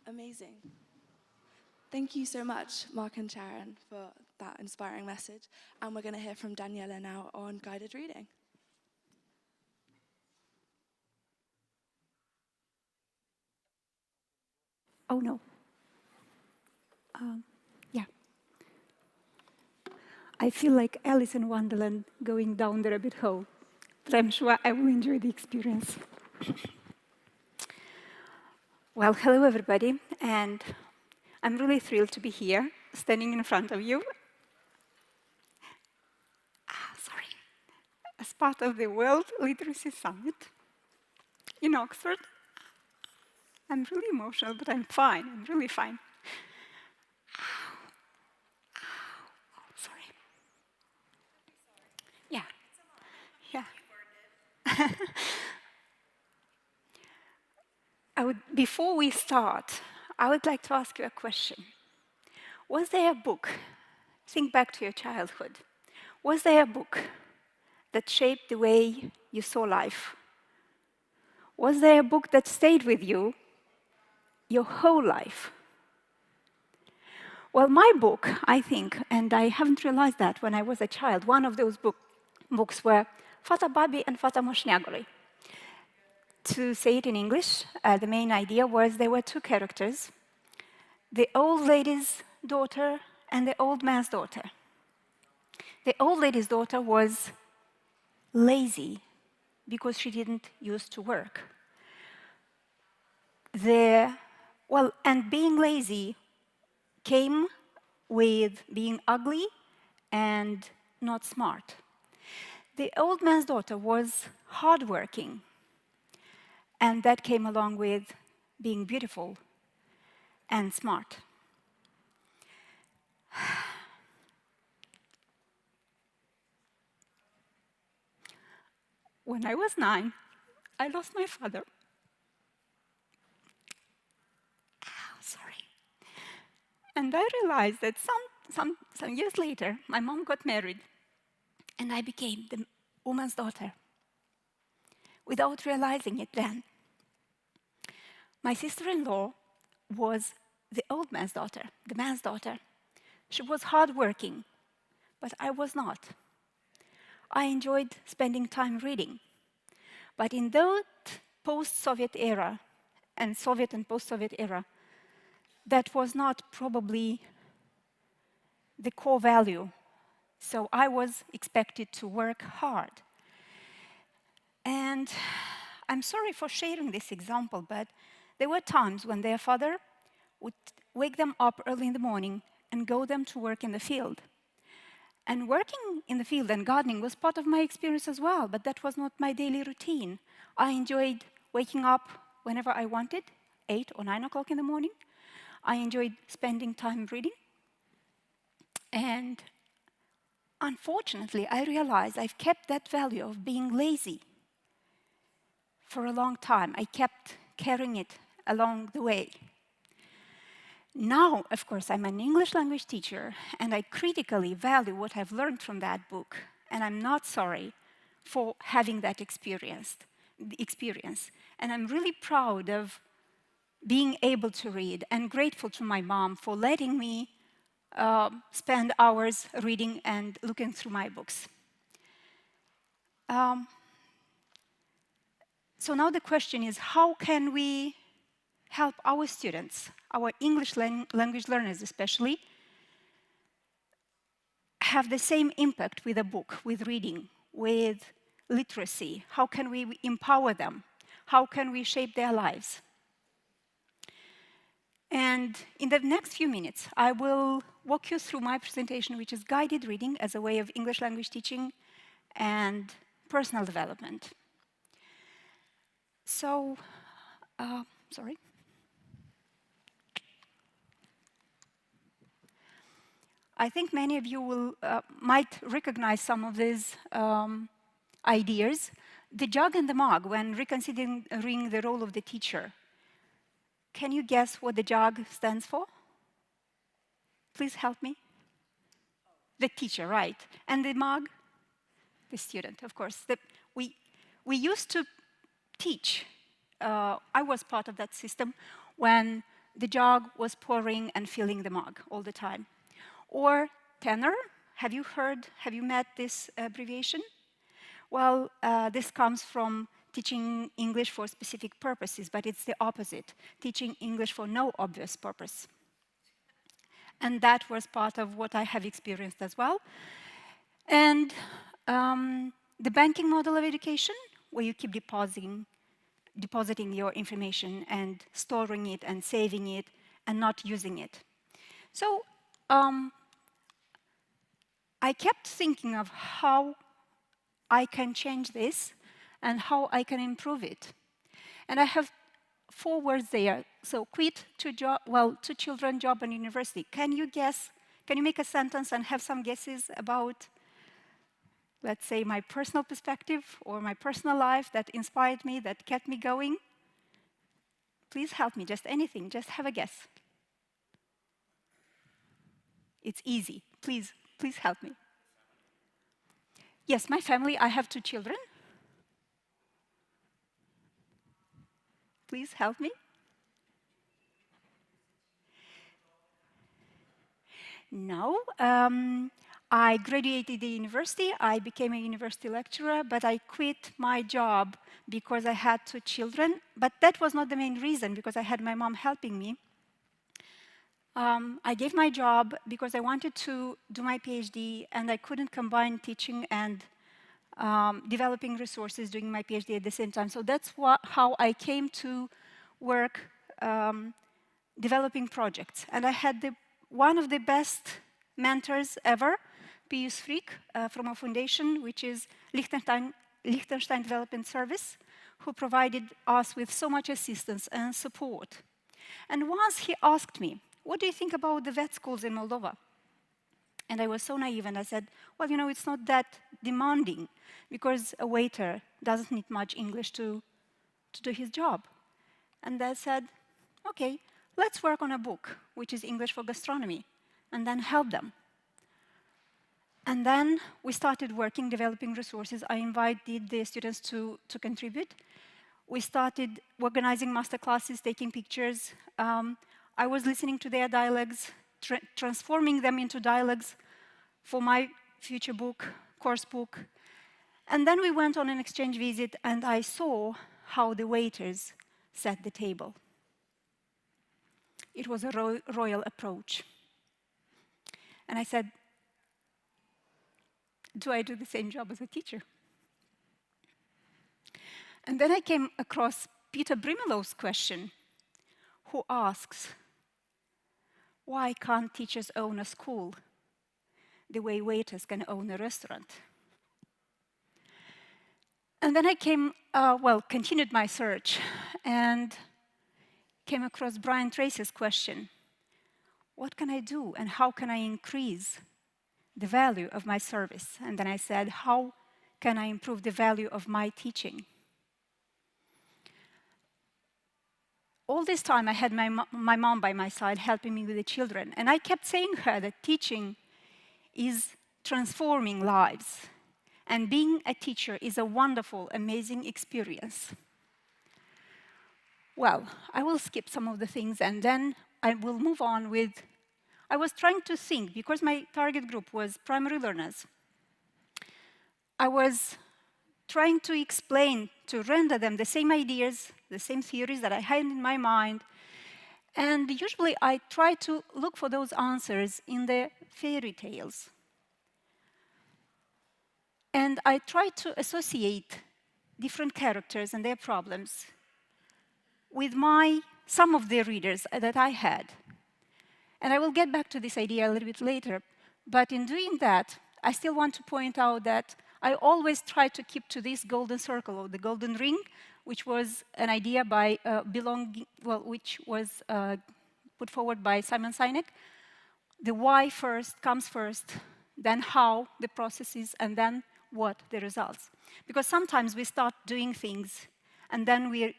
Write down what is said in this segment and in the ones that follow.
Amazing. Thank you so much, Mark and Sharon, for that inspiring message. And we're going to hear from Daniela now on guided reading. Oh, no. Yeah. I feel like Alice in Wonderland going down the rabbit hole, but I'm sure I will enjoy the experience. Well, hello, everybody, and I'm really thrilled to be here, standing in front of you. Sorry. As part of the World Literacy Summit in Oxford. I'm really emotional, but I'm fine. I'm really fine. Sorry. Yeah. Yeah. Before we start, I would like to ask you a question. Was there a book, think back to your childhood, was there a book that shaped the way you saw life? Was there a book that stayed with you your whole life? Well, my book, I think, and I haven't realized that when I was a child, one of those books were Fata Babi and Fata Moshnyagori. To say it in English, the main idea was there were two characters, the old lady's daughter and the old man's daughter. The old lady's daughter was lazy because she didn't used to work. And being lazy came with being ugly and not smart. The old man's daughter was hardworking, and that came along with being beautiful and smart. When I was 9, I lost my father. Sorry. And I realized that some years later, my mom got married, and I became the woman's daughter without realizing it then. My sister-in-law was the old man's daughter, the man's daughter. She was hardworking, but I was not. I enjoyed spending time reading. But in that post-Soviet era, and Soviet and post-Soviet era, that was not probably the core value. So I was expected to work hard. And I'm sorry for sharing this example, but there were times when their father would wake them up early in the morning and go them to work in the field. And working in the field and gardening was part of my experience as well, but that was not my daily routine. I enjoyed waking up whenever I wanted, 8 or 9 o'clock in the morning. I enjoyed spending time reading. And unfortunately, I realized I've kept that value of being lazy for a long time. I kept carrying it along the way. Now, of course, I'm an English language teacher, and I critically value what I've learned from that book, and I'm not sorry for having that experience. And I'm really proud of being able to read, and grateful to my mom for letting me spend hours reading and looking through my books. So now the question is, how can we help our students, our English language learners especially, have the same impact with a book, with reading, with literacy? How can we empower them? How can we shape their lives? And in the next few minutes, I will walk you through my presentation, which is guided reading as a way of English language teaching and personal development. So, sorry. I think many of you might recognize some of these ideas. The jug and the mug, when reconsidering the role of the teacher. Can you guess what the jug stands for? Please help me. The teacher, right. And the mug? The student, of course. We used to teach. I was part of that system when the jug was pouring and filling the mug all the time. Or tenor, have you met this abbreviation? Well, this comes from teaching English for specific purposes, but it's the opposite, teaching English for no obvious purpose. And that was part of what I have experienced as well. And the banking model of education, where you keep depositing your information and storing it and saving it and not using it. So I kept thinking of how I can change this and how I can improve it. And I have 4 words there. So quit, to children, job, and university. Can you guess? Can you make a sentence and have some guesses about, let's say, my personal perspective or my personal life that inspired me, that kept me going? Please help me, just anything, just have a guess. It's easy. Please help me. Yes, my family, I have 2 children. Please help me. No. I graduated the university, I became a university lecturer, but I quit my job because I had 2 children. But that was not the main reason, because I had my mom helping me. I gave my job because I wanted to do my PhD, and I couldn't combine teaching and developing resources doing my PhD at the same time. So that's how I came to work developing projects. And I had one of the best mentors ever, Pius Frick, from a foundation, which is Liechtenstein Development Service, who provided us with so much assistance and support. And once he asked me, what do you think about the vet schools in Moldova? And I was so naive, and I said, well, you know, it's not that demanding, because a waiter doesn't need much English to do his job. And I said, okay, let's work on a book, which is English for gastronomy, and then help them. And then we started working, developing resources. I invited the students to contribute. We started organizing master classes, taking pictures. I was listening to their dialogues, transforming them into dialogues for my future book, course book. And then we went on an exchange visit, and I saw how the waiters set the table. It was a royal approach. And I said, do I do the same job as a teacher? And then I came across Peter Brimelow's question, who asks, why can't teachers own a school the way waiters can own a restaurant? And then I continued my search and came across Brian Tracy's question, what can I do and how can I increase the value of my service? And then I said, how can I improve the value of my teaching? All this time I had my mom by my side helping me with the children, and I kept saying to her that teaching is transforming lives, and being a teacher is a wonderful, amazing experience. Well, I will skip some of the things, and then I will move on with, I was trying to think, because my target group was primary learners, I was trying to explain, to render them the same ideas, the same theories that I had in my mind. And usually I try to look for those answers in the fairy tales. And I try to associate different characters and their problems with some of the readers that I had. And I will get back to this idea a little bit later. But in doing that, I still want to point out that I always try to keep to this golden circle, or the golden ring, which was an idea by which was put forward by Simon Sinek. The why comes first, then how, the processes, and then what, the results. Because sometimes we start doing things, and then we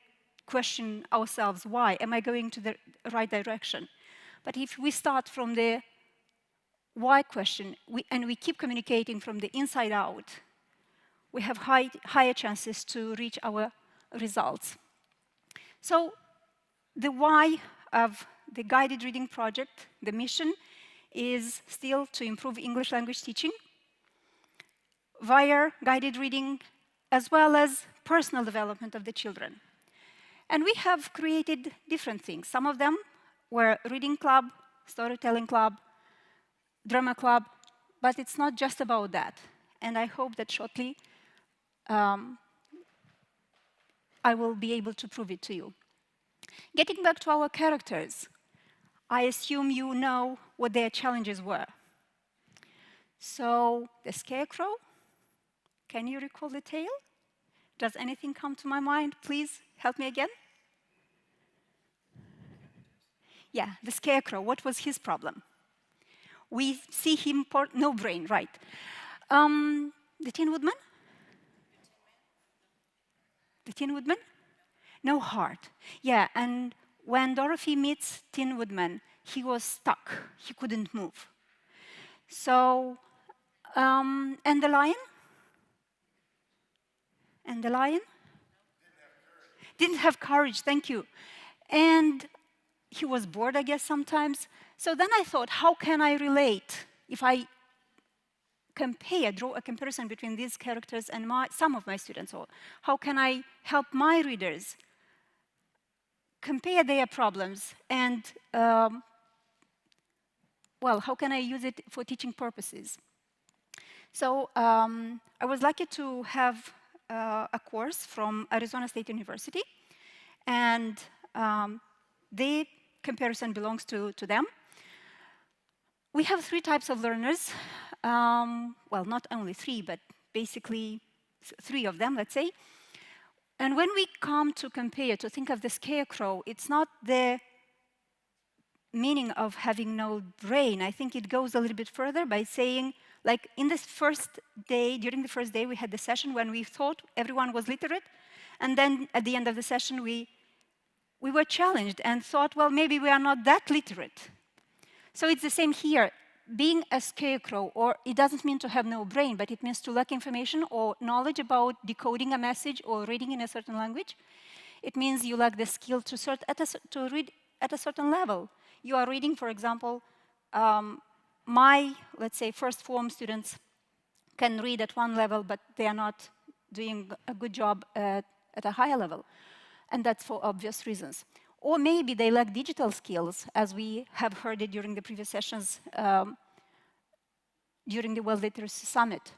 question ourselves, why? Am I going to the right direction? But if we start from the why question, and we keep communicating from the inside out, we have higher chances to reach our results. So the why of the guided reading project, the mission is still to improve English language teaching via guided reading, as well as personal development of the children. And we have created different things. Some of them were reading club, storytelling club, drama club, but it's not just about that. And I hope that shortly I will be able to prove it to you. Getting back to our characters, I assume you know what their challenges were. So the scarecrow, can you recall the tale? Does anything come to my mind? Please help me again. Yeah, the scarecrow, what was his problem? We see him, no brain, right. The Tin Woodman? The Tin Woodman? No heart. Yeah, and when Dorothy meets Tin Woodman, he was stuck. He couldn't move. So, and the lion? And the lion? Didn't have courage, thank you. And he was bored, I guess, sometimes. So then I thought, how can I relate if I draw a comparison between these characters and some of my students? Or how can I help my readers compare their problems and, well, how can I use it for teaching purposes? So I was lucky to have a course from Arizona State University, and the comparison belongs to them. We have 3 types of learners. Well, not only 3, but basically 3 of them, let's say. And when we come to compare, to think of the scarecrow, it's not the meaning of having no brain. I think it goes a little bit further by saying, like in this first day, during the first day, we had the session when we thought everyone was literate. And then at the end of the session, we were challenged and thought, well, maybe we are not that literate. So it's the same here. Being a scarecrow, or it doesn't mean to have no brain, but it means to lack information or knowledge about decoding a message or reading in a certain language. It means you lack the skill to read at a certain level. You are reading, for example, my, let's say, first form students can read at one level, but they are not doing a good job at a higher level. And that's for obvious reasons. Or maybe they lack digital skills, as we have heard it during the previous sessions during the World Literacy Summit.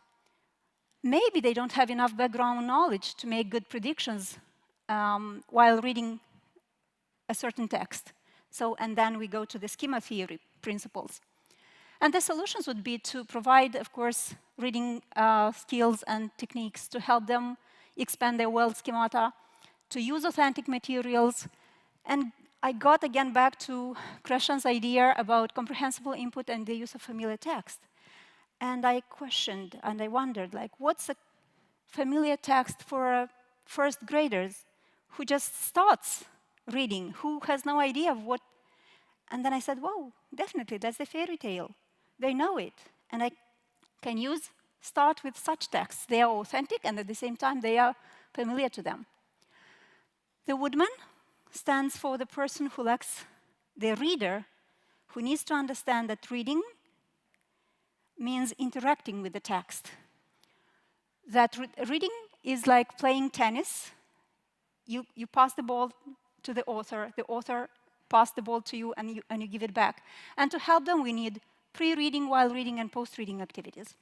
Maybe they don't have enough background knowledge to make good predictions while reading a certain text. So, and then we go to the schema theory principles. And the solutions would be to provide, of course, reading skills and techniques to help them expand their world schemata, to use authentic materials. And I got again back to Krishan's idea about comprehensible input and the use of familiar text. And I questioned and I wondered, like, what's a familiar text for first graders who just starts reading, who has no idea of what? And then I said, whoa, definitely, that's the fairy tale. They know it. And I can start with such texts. They are authentic, and at the same time, they are familiar to them. The woodman stands for the person who lacks the reader, who needs to understand that reading means interacting with the text. That reading is like playing tennis. You pass the ball to the author pass the ball to you, and you give it back. And to help them, we need pre-reading, while reading, and post-reading activities.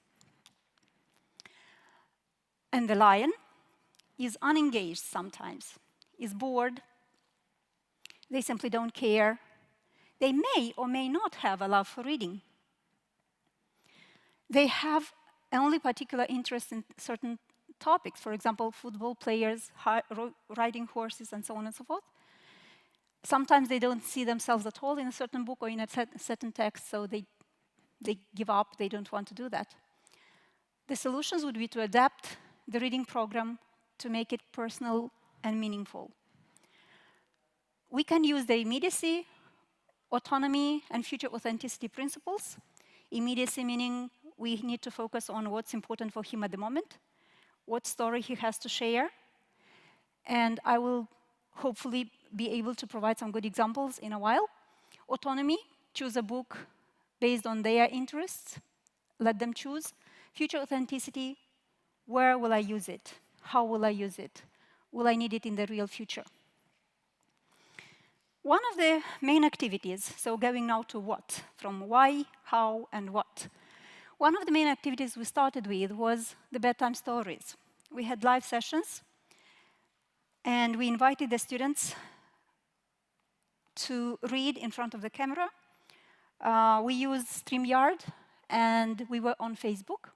And the lion is unengaged sometimes, is bored. They simply don't care. They may or may not have a love for reading. They have only particular interest in certain topics, for example, football players, riding horses, and so on and so forth. Sometimes they don't see themselves at all in a certain book or in a certain text, so they give up, they don't want to do that. The solutions would be to adapt the reading program to make it personal and meaningful. We can use the immediacy, autonomy, and future authenticity principles. Immediacy meaning we need to focus on what's important for him at the moment, what story he has to share, and I will hopefully be able to provide some good examples in a while. Autonomy, choose a book based on their interests, let them choose. Future authenticity, where will I use it? How will I use it? Will I need it in the real future? One of the main activities, so going now to what, from why, how, and what. One of the main activities we started with was the bedtime stories. We had live sessions, and we invited the students to read in front of the camera. We used StreamYard, and we were on Facebook.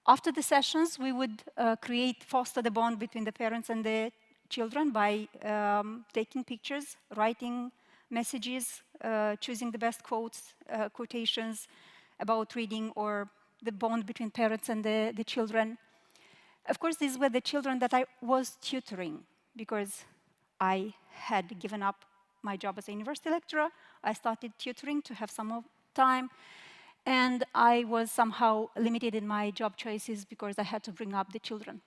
After the sessions, we would foster the bond between the parents and the children by taking pictures, writing messages, choosing the best quotes, quotations about reading, or the bond between parents and the children. Of course, these were the children that I was tutoring, because I had given up my job as a university lecturer. I started tutoring to have some more time, and I was somehow limited in my job choices because I had to bring up the children.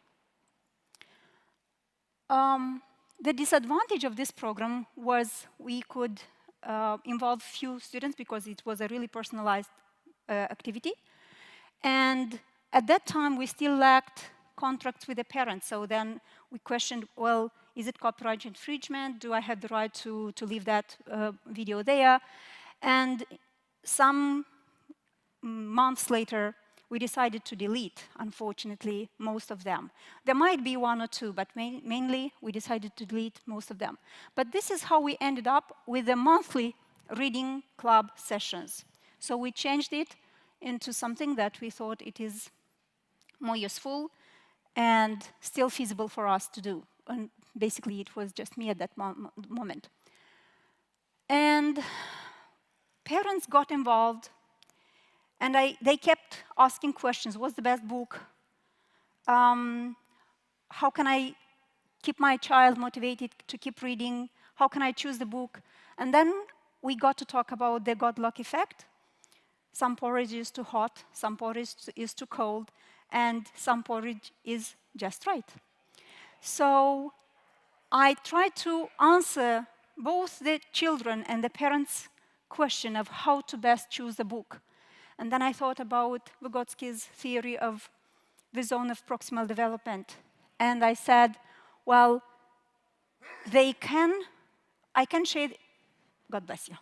The disadvantage of this program was we could involve few students because it was a really personalized activity. And at that time, we still lacked contracts with the parents. So then we questioned, well, is it copyright infringement? Do I have the right to leave that video there? And some months later, we decided to delete, unfortunately, most of them. There might be one or two, but mainly we decided to delete most of them. But this is how we ended up with the monthly reading club sessions. So we changed it into something that we thought it is more useful and still feasible for us to do. And basically, it was just me at that moment. And parents got involved. And they kept asking questions. What's the best book? How can I keep my child motivated to keep reading? How can I choose the book? And then we got to talk about the God luck effect. Some porridge is too hot, some porridge is too cold, and some porridge is just right. So I tried to answer both the children and the parents' question of how to best choose a book. And then I thought about Vygotsky's theory of the zone of proximal development. And I said, well, I can share, God bless you,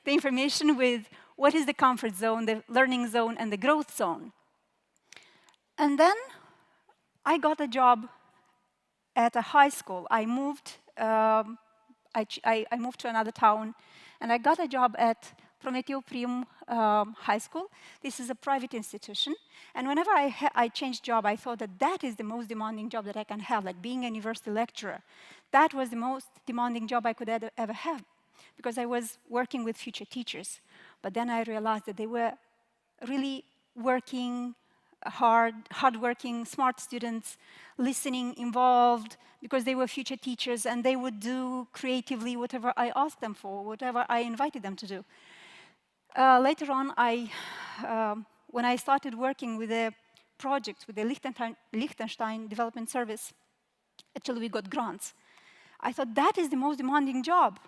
the information with what is the comfort zone, the learning zone, and the growth zone. And then I got a job at a high school. I moved to another town, and I got a job at Prometeu Prim High School. This is a private institution. And whenever I changed job, I thought that is the most demanding job that I can have, like being a university lecturer. That was the most demanding job I could ever have, because I was working with future teachers. But then I realized that they were really working hard-working, smart students, listening, involved, because they were future teachers, and they would do creatively whatever I asked them for, whatever I invited them to do. Later on, when I started working with a project with the Liechtenstein Development Service, actually we got grants. I thought that is the most demanding job,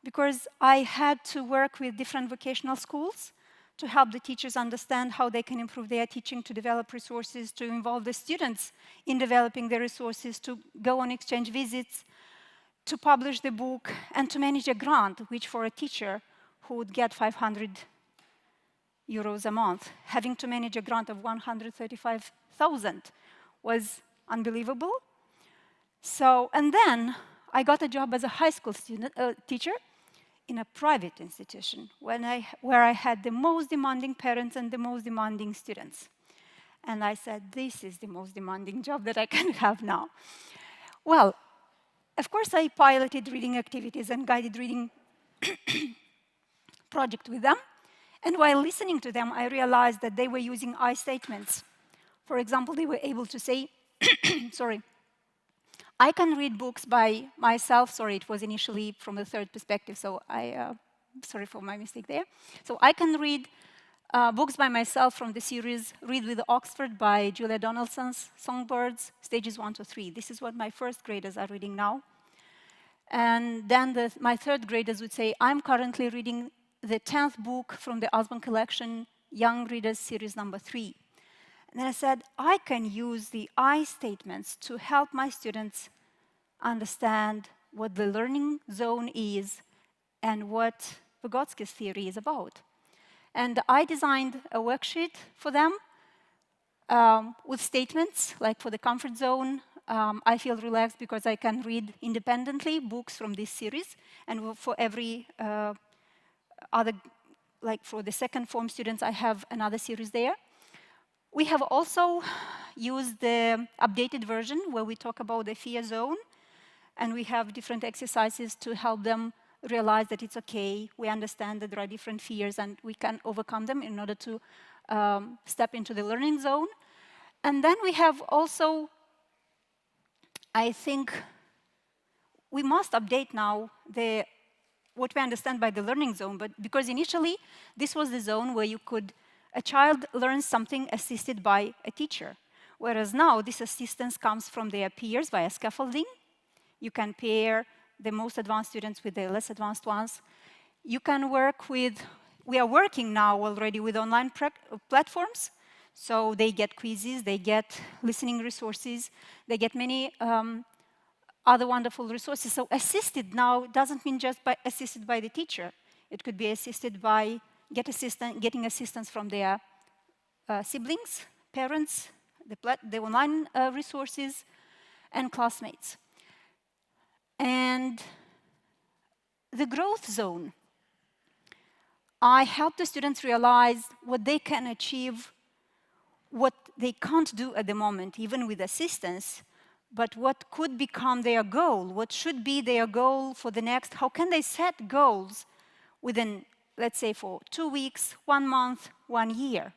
because I had to work with different vocational schools to help the teachers understand how they can improve their teaching, to develop resources, to involve the students in developing the resources, to go on exchange visits, to publish the book, and to manage a grant, which for a teacher who would get 500 euros a month, having to manage a grant of 135,000 was unbelievable. So, and then I got a job as a high school teacher in a private institution where I had the most demanding parents and the most demanding students. And I said, this is the most demanding job that I can have now. Well, of course, I piloted reading activities and guided reading project with them. And while listening to them, I realized that they were using I statements. For example, they were able to say, sorry, I can read books by myself. Sorry, it was initially from a third perspective, so sorry for my mistake there. So I can read books by myself from the series Read with Oxford by Julia Donaldson's Songbirds, stages 1 to 3. This is what my first graders are reading now. And then my third graders would say, I'm currently reading the 10th book from the Osborne collection, Young Readers Series number 3. And then I said, I can use the I statements to help my students understand what the learning zone is and what Vygotsky's theory is about. And I designed a worksheet for them with statements, like for the comfort zone, I feel relaxed because I can read independently books from this series. And for every other, like for the second form students, I have another series there. We have also used the updated version where we talk about the fear zone. And we have different exercises to help them realize that it's okay. We understand that there are different fears and we can overcome them in order to step into the learning zone. And then we have also, I think, we must update now what we understand by the learning zone, but because initially this was the zone where a child learns something assisted by a teacher, whereas now this assistance comes from their peers via scaffolding. You can pair the most advanced students with the less advanced ones. You can work with, we are working now already with online platforms. So they get quizzes, they get listening resources, they get many other wonderful resources. So assisted now doesn't mean just assisted by the teacher. It could be assisted by getting assistance from their siblings, parents, the online resources, and classmates. And the growth zone. I help the students realize what they can achieve, what they can't do at the moment, even with assistance, but what could become their goal, what should be their goal for the next, how can they set goals within, let's say, for 2 weeks, 1 month, 1 year.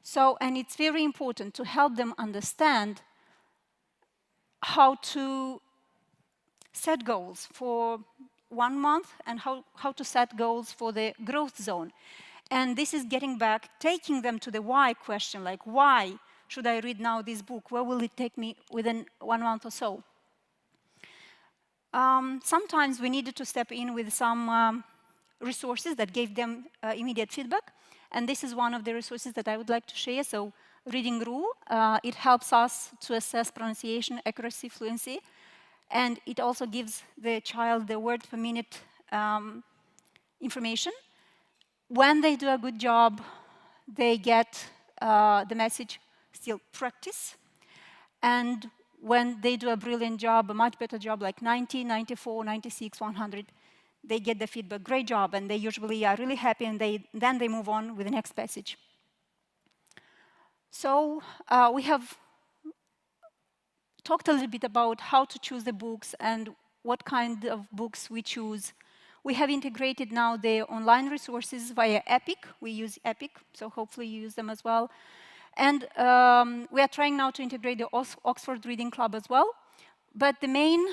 So, and it's very important to help them understand how to set goals for 1 month and how to set goals for the growth zone. And this is getting back, taking them to the why question, like why should I read now this book? Where will it take me within 1 month or so? Sometimes we needed to step in with some resources that gave them immediate feedback. And this is one of the resources that I would like to share. So Reading Rule, it helps us to assess pronunciation, accuracy, fluency. And it also gives the child the word per minute information. When they do a good job, they get the message, still practice. And when they do a brilliant job, a much better job, like 90, 94, 96, 100, they get the feedback, great job, and they usually are really happy, and then they move on with the next passage. So we have talked a little bit about how to choose the books and what kind of books we choose. We have integrated now the online resources via EPIC. We use EPIC, so hopefully you use them as well. And we are trying now to integrate the Oxford Reading Club as well. But the main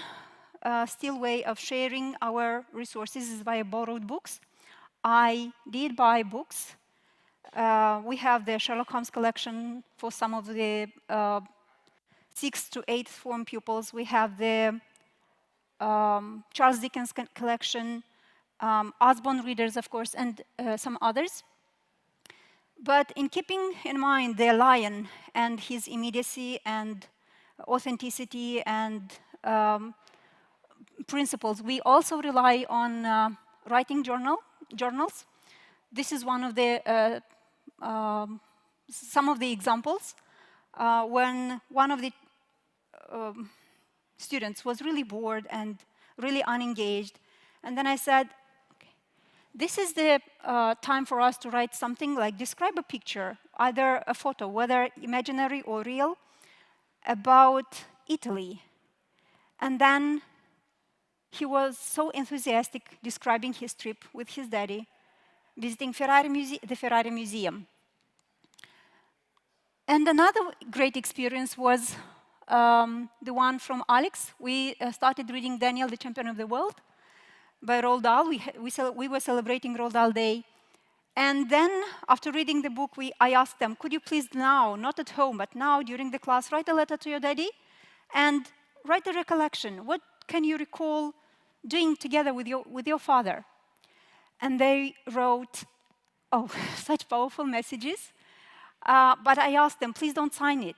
still way of sharing our resources is via borrowed books. I did buy books. We have the Sherlock Holmes collection for some of the 6th to 8th form pupils. We have the Charles Dickens collection, Osborne readers, of course, and some others. But in keeping in mind the lion and his immediacy and authenticity and principles, we also rely on writing journals. This is one of the some of the examples when one of the students was really bored and really unengaged. And then I said, okay, this is the time for us to write something like describe a picture, either a photo, whether imaginary or real, about Italy. And then he was so enthusiastic describing his trip with his daddy, visiting the Ferrari Museum. And another great experience was the one from Alex. We started reading Daniel, the Champion of the World by Roald Dahl. We were celebrating Roald Dahl Day. And then, after reading the book, I asked them, could you please now, not at home, but now during the class, write a letter to your daddy and write a recollection. What can you recall doing together with your father? And they wrote, oh, such powerful messages. But I asked them, please don't sign it.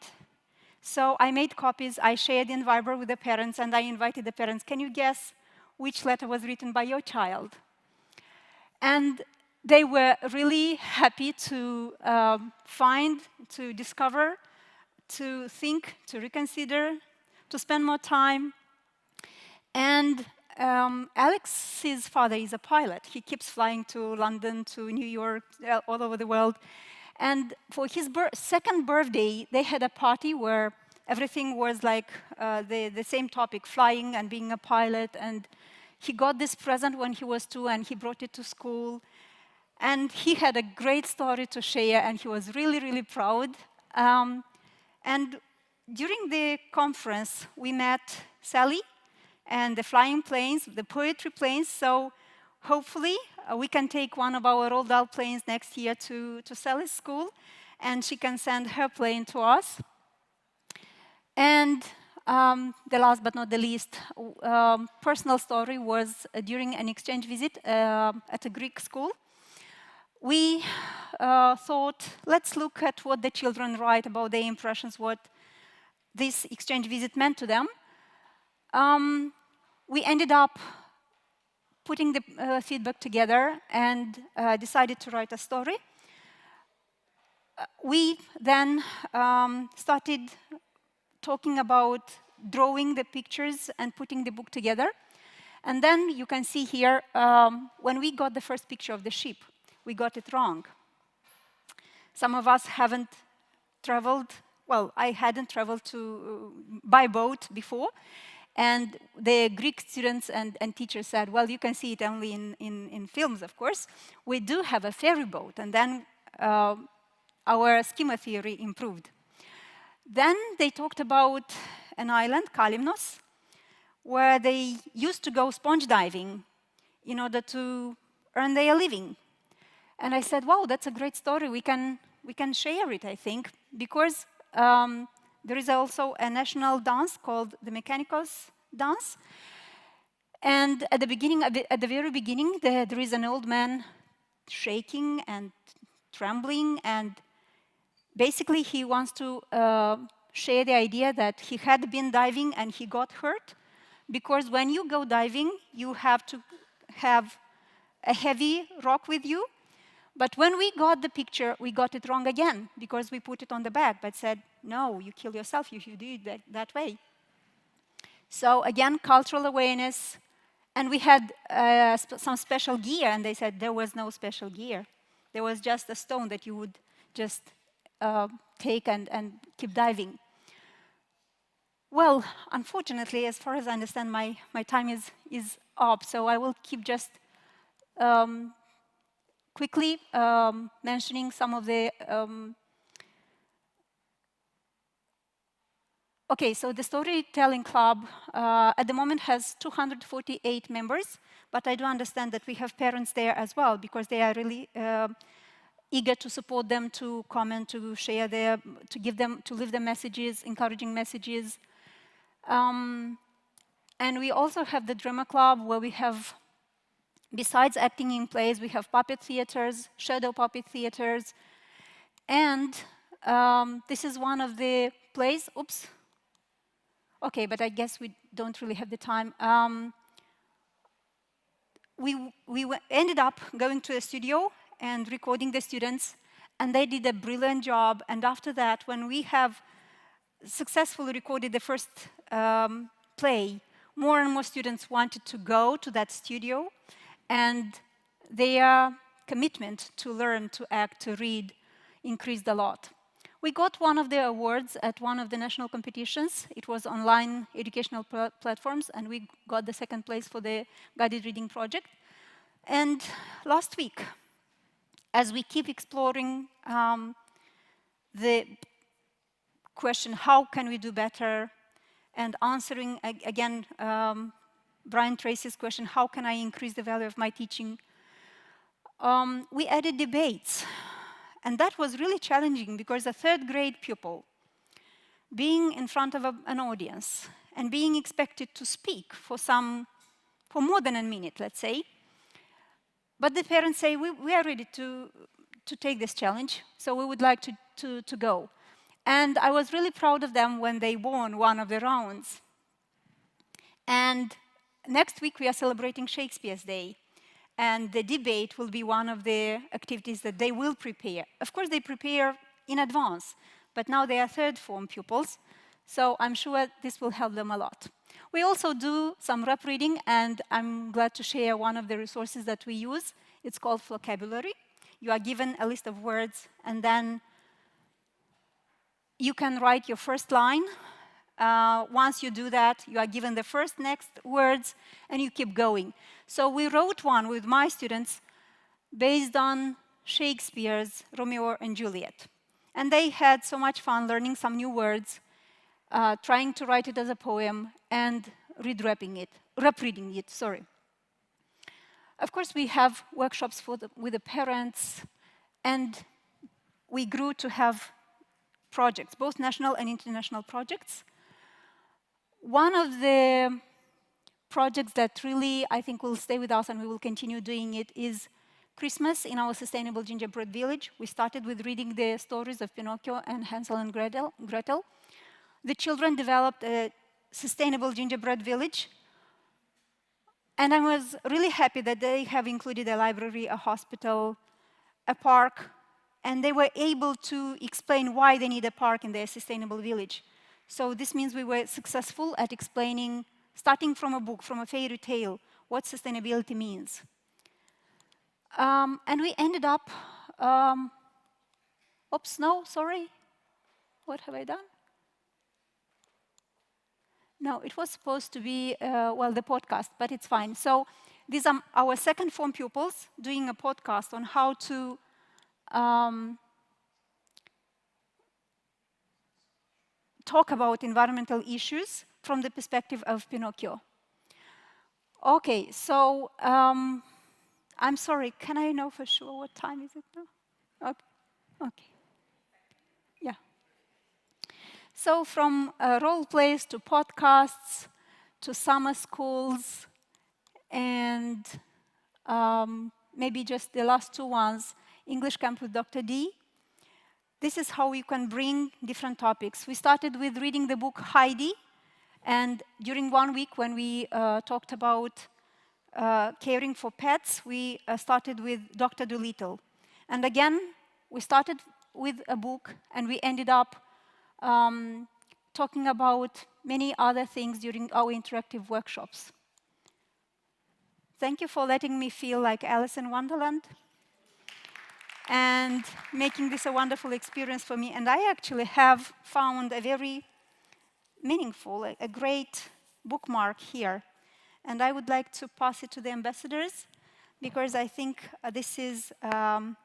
So I made copies, I shared in Viber with the parents, and I invited the parents, can you guess which letter was written by your child? And they were really happy to find, to discover, to think, to reconsider, to spend more time. And Alex's father is a pilot. He keeps flying to London, to New York, all over the world. And for his second birthday, they had a party where everything was like the same topic, flying and being a pilot. And he got this present when he was 2, and he brought it to school. And he had a great story to share, and he was really, really proud. And during the conference, we met Sally and the flying planes, the poetry planes. So hopefully, we can take one of our Roald Dahl planes next year to Sally's school, and she can send her plane to us. And the last but not the least, personal story was during an exchange visit at a Greek school. We thought, let's look at what the children write about their impressions, what this exchange visit meant to them. We ended up putting the feedback together and decided to write a story. We then started talking about drawing the pictures and putting the book together. And then you can see here, when we got the first picture of the ship, we got it wrong. Some of us haven't traveled, well, I hadn't traveled by boat before. And the Greek students and teachers said, well, you can see it only in films, of course. We do have a ferry boat. And then our schema theory improved. Then they talked about an island, Kalymnos, where they used to go sponge diving in order to earn their living. And I said, wow, that's a great story. We can share it, I think, because there is also a national dance called the Mechanikos dance. And at the very beginning, there is an old man shaking and trembling, and basically he wants to share the idea that he had been diving and he got hurt, because when you go diving, you have to have a heavy rock with you. But when we got the picture, we got it wrong again, because we put it on the back, but said, no, you kill yourself if you do it that way. So again, cultural awareness. And we had some special gear, and they said there was no special gear. There was just a stone that you would just take and keep diving. Well, unfortunately, as far as I understand, my time is up, so I will keep just quickly mentioning some of the... Okay, so the Storytelling Club at the moment has 248 members, but I do understand that we have parents there as well, because they are really eager to support them, to comment, to share to leave them messages, encouraging messages. And we also have the Drama Club, where we have, besides acting in plays, we have puppet theaters, shadow puppet theaters. And this is one of the plays. Oops. Okay, but I guess we don't really have the time. We ended up going to a studio and recording the students, and they did a brilliant job. And after that, when we have successfully recorded the first play, more and more students wanted to go to that studio, and their commitment to learn, to act, to read increased a lot. We got one of the awards at one of the national competitions. It was online educational platforms, and we got the second place for the guided reading project. And last week, as we keep exploring the question, how can we do better, and answering, again, Brian Tracy's question, how can I increase the value of my teaching? We added debates. And that was really challenging, because a third grade pupil, being in front of an audience and being expected to speak for more than a minute, let's say, But the parents say, we are ready to take this challenge, so we would like to go. And I was really proud of them when they won one of the rounds. And next week we are celebrating Shakespeare's Day. And the debate will be one of the activities that they will prepare. Of course, they prepare in advance, but now they are third form pupils, so I'm sure this will help them a lot. We also do some rep reading, and I'm glad to share one of the resources that we use. It's called Vocabulary. You are given a list of words, and then you can write your first line. Once you do that, you are given the next words, and you keep going. So we wrote one with my students based on Shakespeare's Romeo and Juliet. And they had so much fun learning some new words, trying to write it as a poem, and rep reading it, sorry. Of course, we have workshops with the parents, and we grew to have projects, both national and international projects. One of the projects that really, I think, will stay with us and we will continue doing it is Christmas in our Sustainable Gingerbread Village. We started with reading the stories of Pinocchio and Hansel and Gretel. The children developed a sustainable gingerbread village. And I was really happy that they have included a library, a hospital, a park, and they were able to explain why they need a park in their sustainable village. So this means we were successful at explaining, starting from a book, from a fairy tale, what sustainability means. And we ended up, oops, no, sorry. What have I done? No, it was supposed to be, well, the podcast, but it's fine. So these are our second form pupils doing a podcast on how to talk about environmental issues from the perspective of Pinocchio. Okay, so I'm sorry, can I know for sure what time is it now? Okay. Yeah. So from role plays to podcasts to summer schools and maybe just the last two ones, English Camp with Dr. D. This is how you can bring different topics. We started with reading the book Heidi, and during 1 week when we talked about caring for pets, we started with Dr. Dolittle. And again, we started with a book, and we ended up talking about many other things during our interactive workshops. Thank you for letting me feel like Alice in Wonderland and making this a wonderful experience for me. And I actually have found a very meaningful, a great bookmark here. And I would like to pass it to the ambassadors, because I think this is how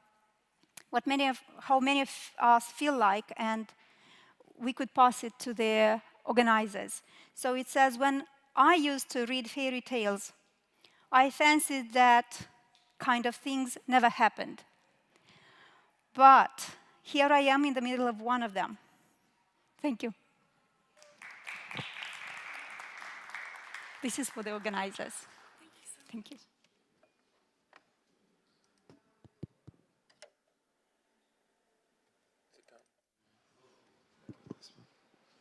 many of us feel like, and we could pass it to the organizers. So it says, when I used to read fairy tales, I fancied that kind of things never happened. But here I am in the middle of one of them. Thank you. This is for the organizers. Thank you.